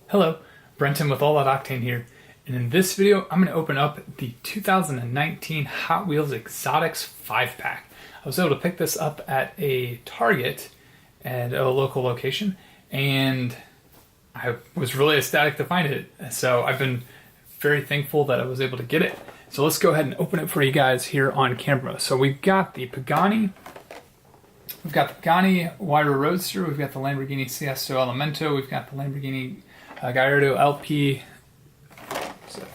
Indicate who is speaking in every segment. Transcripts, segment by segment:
Speaker 1: Hello, Brenton with All That Octane here, and in this video I'm going to open up the 2019 Hot Wheels Exotics 5-pack. I was able to pick this up at a Target at a local location, and I was really ecstatic to find it, so I've been very thankful that I was able to get it. So let's go ahead and open it for you guys here on camera. So we've got the Pagani Huayra Roadster, we've got the Lamborghini Siesto Elemento, we've got the Lamborghini Gallardo LP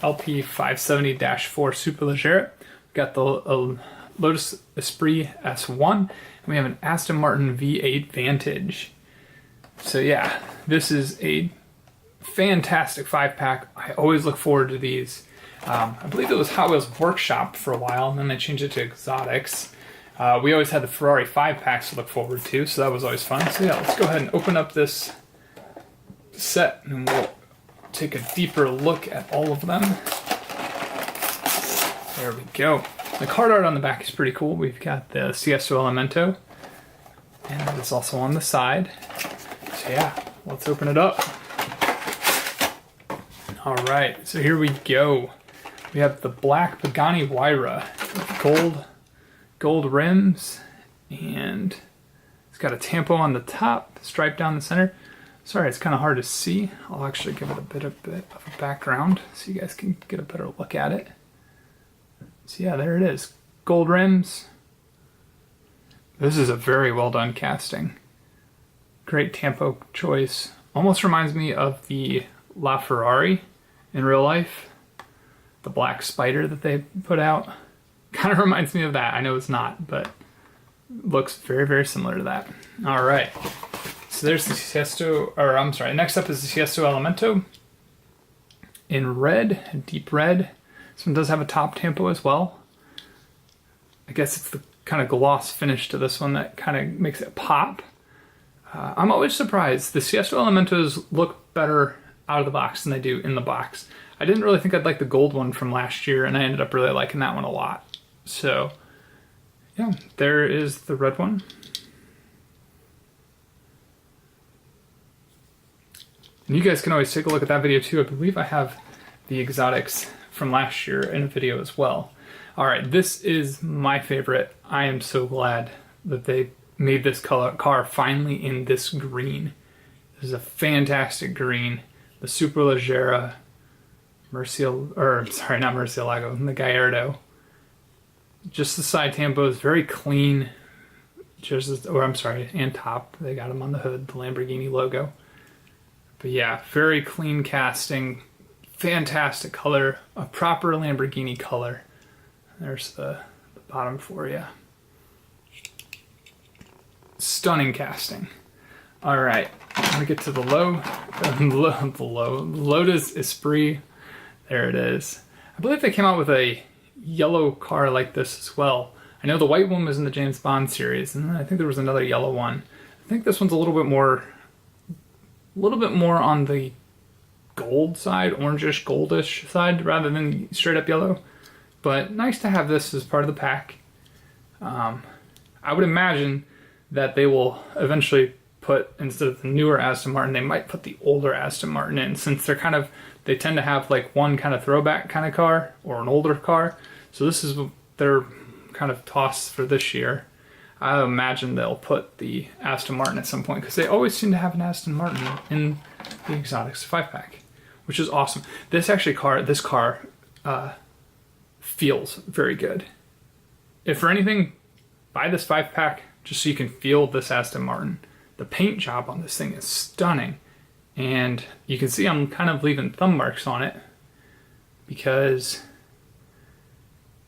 Speaker 1: 570-4 Superleggera. We've got the Lotus Esprit S1, and we have an Aston Martin V8 Vantage. So yeah, this is a fantastic 5-pack. I always look forward to these. I believe it was Hot Wheels Workshop for a while, and then they changed it to Exotics. We always had the Ferrari 5-packs to look forward to, so that was always fun. So yeah, let's go ahead and open up this set and we'll take a deeper look at all of them. There we go. The card art on the back is pretty cool. We've got the Siesto Elemento, and it's also on the side. So yeah, let's open it up. All right, so here we go. We have the black Pagani Huayra with gold rims, and it's got a tampo on the top, stripe down the center. Sorry, it's kind of hard to see. I'll actually give it a bit of a background so you guys can get a better look at it. So yeah, there it is. Gold rims. This is a very well done casting. Great tampo choice. Almost reminds me of the LaFerrari in real life. The black spider that they put out. Kind of reminds me of that. I know it's not, but looks very, very similar to that. All right. So there's the next up is the Siesto Elemento in red, deep red. This one does have a top tampo as well. I guess it's the kind of gloss finish to this one that kind of makes it pop. I'm always surprised. The Siesto Elementos look better out of the box than they do in the box. I didn't really think I'd like the gold one from last year, and I ended up really liking that one a lot. So yeah, there is the red one. And you guys can always take a look at that video too. I believe I have the exotics from last year in a video as well. All right, this is my favorite. I am so glad that they made this car finally in this green. This is a fantastic green. The Superleggera, not Murcielago, the Gallardo. Just the side tampo is very clean. And top. They got them on the hood, the Lamborghini logo. But yeah, very clean casting, fantastic color, a proper Lamborghini color. There's the bottom for you. Stunning casting. All right, I'm gonna get to the Lotus Esprit. There it is. I believe they came out with a yellow car like this as well. I know the white one was in the James Bond series, and I think there was another yellow one. I think this one's a little bit more on the gold side, orangish, goldish side, rather than straight up yellow. But nice to have this as part of the pack. I would imagine that they will eventually put, instead of the newer Aston Martin, they might put the older Aston Martin in, since they tend to have like one kind of throwback kind of car or an older car. So this is their kind of toss for this year. I imagine they'll put the Aston Martin at some point, because they always seem to have an Aston Martin in the Exotics 5-pack, which is awesome. This car feels very good. If for anything, buy this 5-pack just so you can feel this Aston Martin. The paint job on this thing is stunning, and you can see I'm kind of leaving thumb marks on it because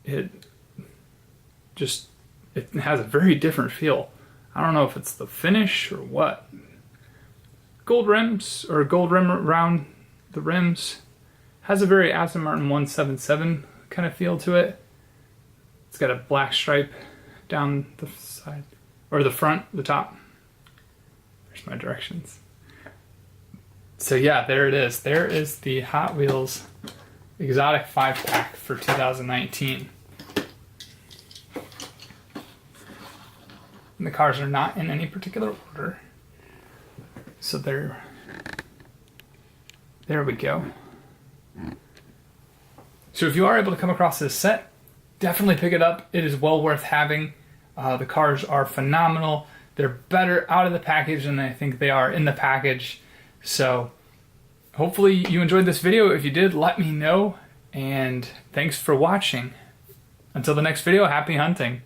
Speaker 1: it has a very different feel. I don't know if it's the finish or what. Gold rims, or gold rim around the rims. Has a very Aston Martin 177 kind of feel to it. It's got a black stripe down the side, or the front, the top. There's my directions. So yeah, there it is. There is the Hot Wheels Exotic 5-pack for 2019. And the cars are not in any particular order. So there we go. So if you are able to come across this set, definitely pick it up. It is well worth having. The cars are phenomenal. They're better out of the package than I think they are in the package. So hopefully you enjoyed this video. If you did, let me know. And thanks for watching. Until the next video, happy hunting.